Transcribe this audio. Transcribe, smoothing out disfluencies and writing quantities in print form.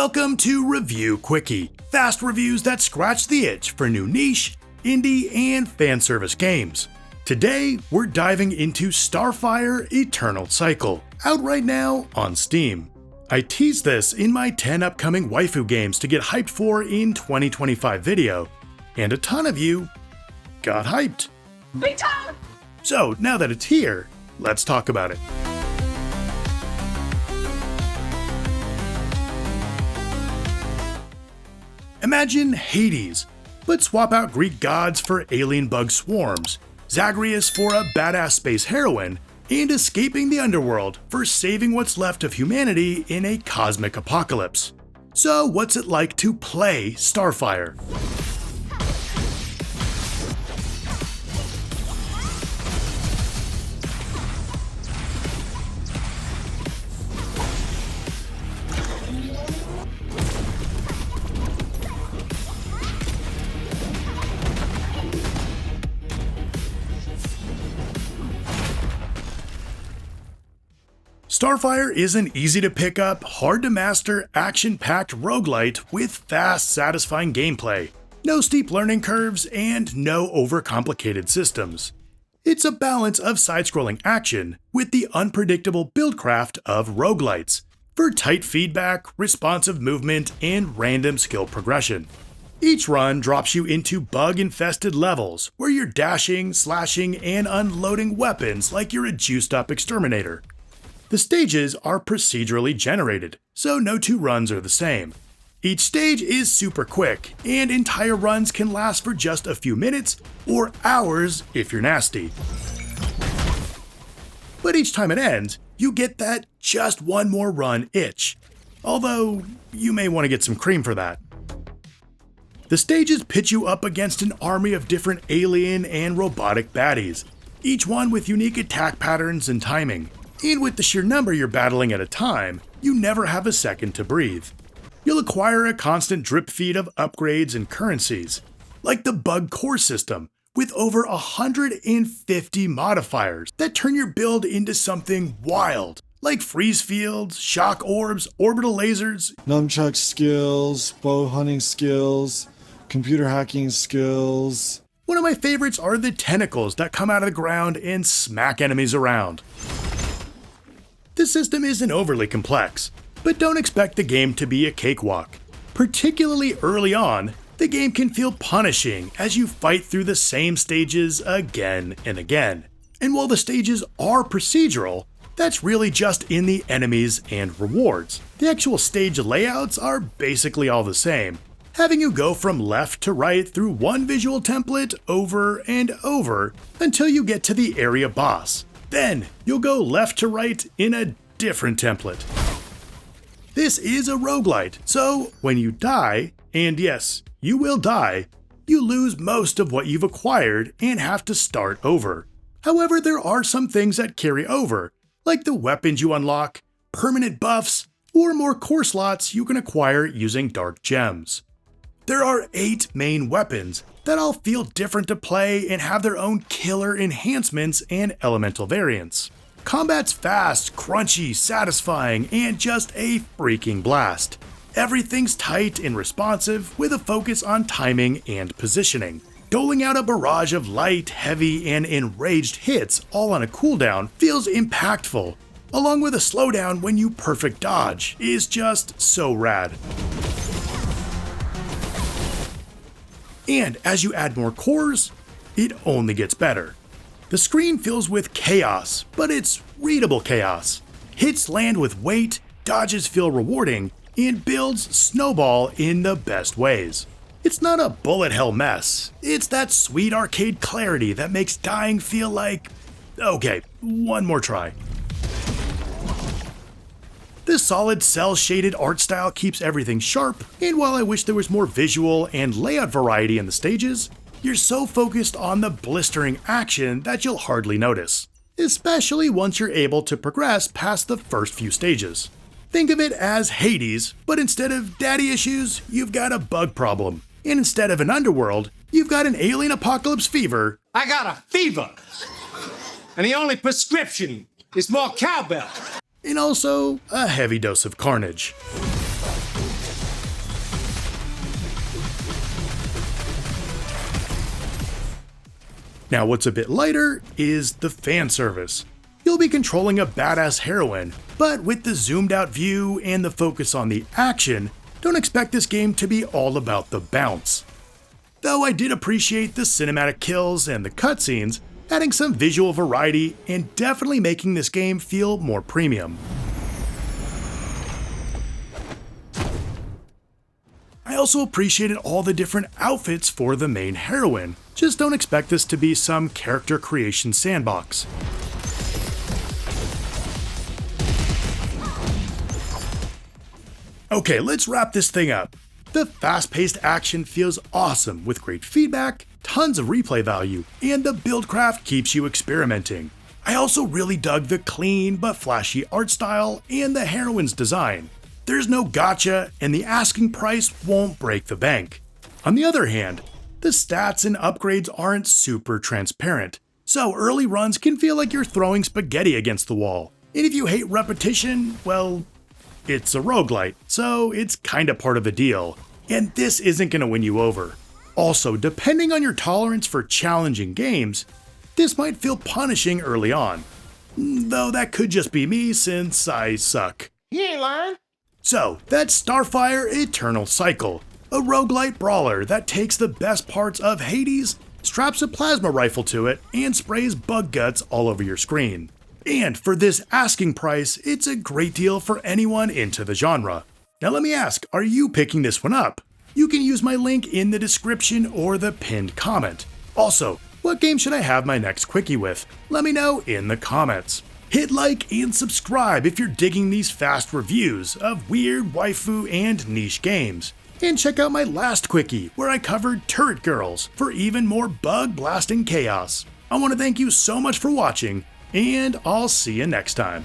Welcome to Review Quickie, fast reviews that scratch the itch for new niche, indie, and fan service games. Today, we're diving into Starfire Eternal Cycle, out right now on Steam. I teased this in my 10 upcoming waifu games to get hyped for in 2025 video, and a ton of you got hyped. Big time! So now that it's here, let's talk about it. Imagine Hades, but swap out Greek gods for alien bug swarms, Zagreus for a badass space heroine, and escaping the underworld for saving what's left of humanity in a cosmic apocalypse. So what's it like to play Starfire? Starfire is an easy-to-pick-up, hard-to-master, action-packed roguelite with fast, satisfying gameplay, no steep learning curves, and no overcomplicated systems. It's a balance of side-scrolling action with the unpredictable buildcraft of roguelites for tight feedback, responsive movement, and random skill progression. Each run drops you into bug-infested levels where you're dashing, slashing, and unloading weapons like you're a juiced-up exterminator. The stages are procedurally generated, so no two runs are the same. Each stage is super quick, and entire runs can last for just a few minutes or hours if you're nasty. But each time it ends, you get that just one more run itch, although you may want to get some cream for that. The stages pit you up against an army of different alien and robotic baddies, each one with unique attack patterns and timing. And with the sheer number you're battling at a time, you never have a second to breathe. You'll acquire a constant drip feed of upgrades and currencies, like the bug core system, with over 150 modifiers that turn your build into something wild, like freeze fields, shock orbs, orbital lasers, nunchuck skills, bow hunting skills, computer hacking skills. One of my favorites are the tentacles that come out of the ground and smack enemies around. The system isn't overly complex, but don't expect the game to be a cakewalk. Particularly early on, the game can feel punishing as you fight through the same stages again and again. And while the stages are procedural, that's really just in the enemies and rewards. The actual stage layouts are basically all the same, having you go from left to right through one visual template over and over until you get to the area boss. Then, you'll go left to right in a different template. This is a roguelite, so when you die, and yes, you will die, you lose most of what you've acquired and have to start over. However, there are some things that carry over, like the weapons you unlock, permanent buffs, or more core slots you can acquire using dark gems. There are 8 main weapons that all feel different to play and have their own killer enhancements and elemental variants. Combat's fast, crunchy, satisfying, and just a freaking blast. Everything's tight and responsive with a focus on timing and positioning. Doling out a barrage of light, heavy, and enraged hits all on a cooldown feels impactful, along with a slowdown when you perfect dodge is just so rad. And as you add more cores, it only gets better. The screen fills with chaos, but it's readable chaos. Hits land with weight, dodges feel rewarding, and builds snowball in the best ways. It's not a bullet hell mess, it's that sweet arcade clarity that makes dying feel like, okay, one more try. This solid cel-shaded art style keeps everything sharp, and while I wish there was more visual and layout variety in the stages, you're so focused on the blistering action that you'll hardly notice, especially once you're able to progress past the first few stages. Think of it as Hades, but instead of daddy issues, you've got a bug problem, and instead of an underworld, you've got an alien apocalypse fever. I got a fever, and the only prescription is more cowbell. And also a heavy dose of carnage. Now what's a bit lighter is the fan service. You'll be controlling a badass heroine, but with the zoomed out view and the focus on the action, don't expect this game to be all about the bounce. Though I did appreciate the cinematic kills and the cutscenes, adding some visual variety and definitely making this game feel more premium. I also appreciated all the different outfits for the main heroine, just don't expect this to be some character creation sandbox. Okay, let's wrap this thing up. The fast-paced action feels awesome with great feedback, tons of replay value, and the buildcraft keeps you experimenting. I also really dug the clean but flashy art style and the heroine's design. There's no gotcha, and the asking price won't break the bank. On the other hand, the stats and upgrades aren't super transparent, so early runs can feel like you're throwing spaghetti against the wall. And if you hate repetition, well, it's a roguelite, so it's kinda part of the deal, and this isn't gonna win you over. Also, depending on your tolerance for challenging games, this might feel punishing early on. Though that could just be me since I suck. He ain't lying. So, that's Starfire Eternal Cycle, a roguelite brawler that takes the best parts of Hades, straps a plasma rifle to it, and sprays bug guts all over your screen. And for this asking price, it's a great deal for anyone into the genre. Now let me ask, are you picking this one up? You can use my link in the description or the pinned comment. Also, what game should I have my next quickie with? Let me know in the comments. Hit like and subscribe if you're digging these fast reviews of weird, waifu, and niche games. And check out my last quickie where I covered Turret Girls for even more bug blasting chaos. I want to thank you so much for watching, and I'll see you next time.